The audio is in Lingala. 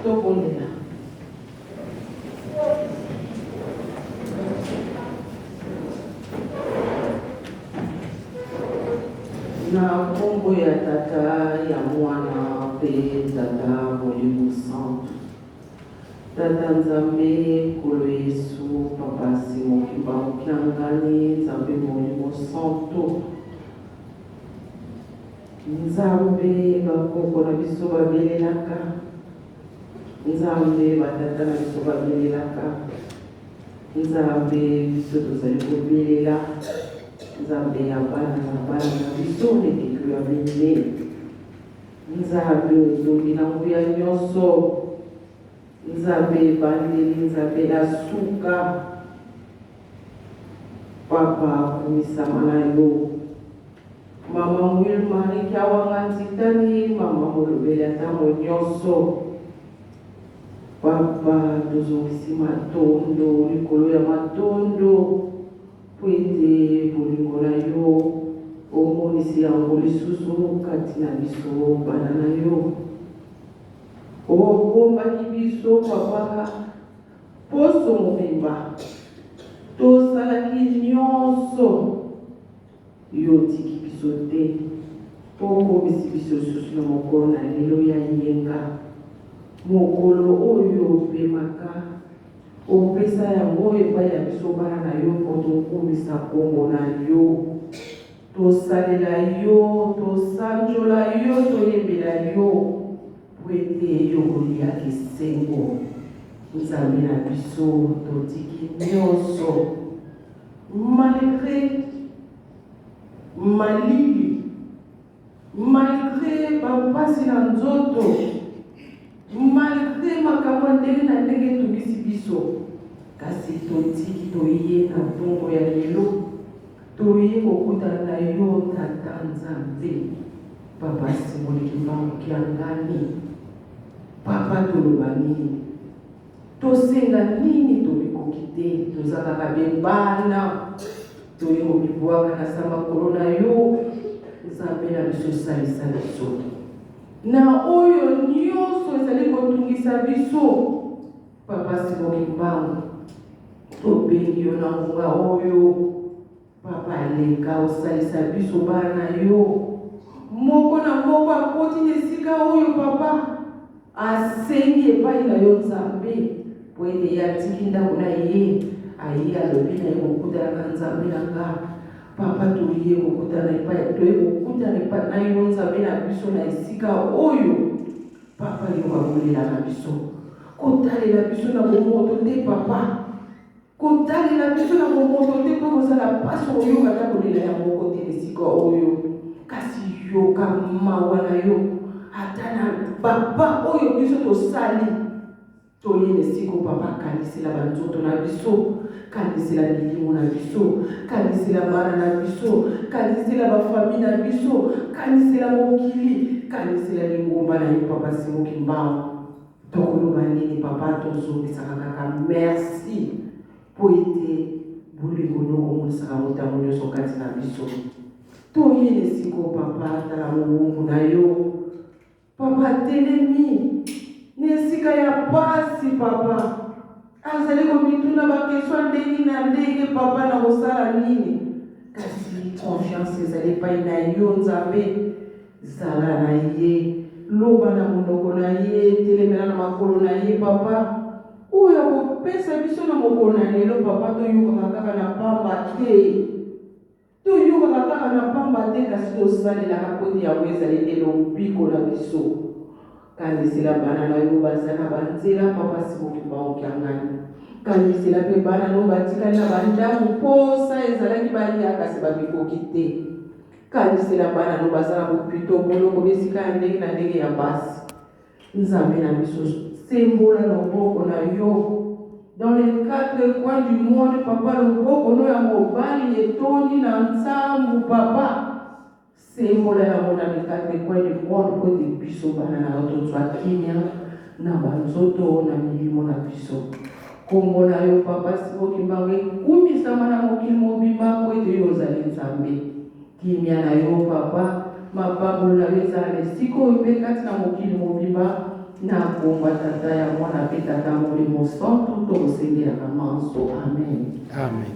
tobondela. Na kombo ya tata ya mwana pe tata Molimo Santo. Tata Nzambe Nkolo Yesu Papa Simo Kibao Kiangani Nzambe Molimo Santo. Nzambe bakoko na biso babelelaka. Nzambe batata na biso babelelaka. Nzambe biso tozali kobelela. Nzambe ya bana na biso ndeke ya bene. Nzambe otongi na nguya nyonso. Nzambe bandeli, Nzambe na suka. Papa kumisama na yo. Mama Wilma ni kiawanga ntitani, mama molobele atango nyonso. Papa tozongisi matondo, likolo ya matondo. Pwete bolingo na yo, omonisi yango lisusu kati na biso bana na yo. Obombaki biso papa, poso mobimba. Tosalaki nyonso, yo tiki biso te. Okomisi biso lisusu na mokolo na lelo ya yenga. Mokolo oyo pemaka. Opesa yango epai ya biso bana na yo mpo tokumisa kombo na yo. Tosalela yo, tosanjola yo, toyembela yo. Po ete yo kolia esengo. Nzambe na biso totiki nyonso. Malgré malili, malgré bapasi na nzoto, malgré makambo ndenge na ndenge tobisi biso, kasi totiki toye na ntongo ya lelo, toye kokutana na yo tata Nzambe. Papa Simoni Kibao Kiangani, papa toloba nini, tosenga nini tobikoki te, tozalaka bebana, toye kobibwaka na sa makolo na yo. Nzambe na biso salisa biso na oyo nyonso ezali kotungisa biso. Papa Simoni Kibao tobengi yo na ngonga oyo. Papa leka osalisa biso bana yo. Moko na moko akoti esika oyo papa asengi epai na yo Nzambe. Po ete yatiki ndako na ye ayi alobi na ye kokutana na Nzambe na nga. Papa toye kokutana epai, toye kokutana epai na yo Nzambe na biso na esika oyo. Papa yo bakolela na biso. Kotalela biso na bomoto te papa. Kotalela biso na bomoto te po kozala pasi oyo kata kolela ya moko te esika oyo. Kasi yoka mawa na yo. Atana papa oyo biso tosali. Toye nesiko papa kanisela banzoto na biso. Kanisela milimo na biso. Kanisela bana na biso. Kanisela bafami na biso. Kanisela mokili. Kanisela lingomba na yo papa Simoni Kibao. Tokoloba nini papa tozongisaka kaka merci. Po ete bolingo nyongo monisaka motango nyonso kati na biso. Toye nesiko papa tala mobongo na yo. Papa telemi nesika ya pasi papa. Azali komituna bakeswa ndenge na ndenge papa na kosala nini. Kasi confiance ezali epai na yo Nzambe. Zala na ye. Loba na monoko na ye. Telemela na makolo na ye papa. Oyo kopesa biso na mokolo na lelo papa toyokaka kaka na pamba te. Toyokaka kaka na pamba te kasi tosalelaka koti yango ezali te lobiko na biso. Kanisela bana na yo bazana banzela papa Simoni Kibao Kiangani. Kanisela pe bana no batikali na bandamu posa ezalaki balia kasi babikoki te. Kanisela bana no bazana bopito boloko besika ya ndenge na ndenge ya basi. Nzambe na biso sembola loboko na yo. Dans les quatre coins du monde, papa, loboko no ya mobali etoni na nsambu papa. Sembola ya mona les quatre coins du monde kote biso bana na ototwa kimia na banzoto na milimo na biso. Kombo na yo papa Simoni Kibao kumisama na mokili mobimba po ete yo ozali Nzambe. Kimia na yo papa, mapambo na yo ezala esika oyo mpe kati na mokili mobimba. na kombo ya Tata ya Mwana pe Tata Molimo Santu tokosengelaka manso. Amen. Amen.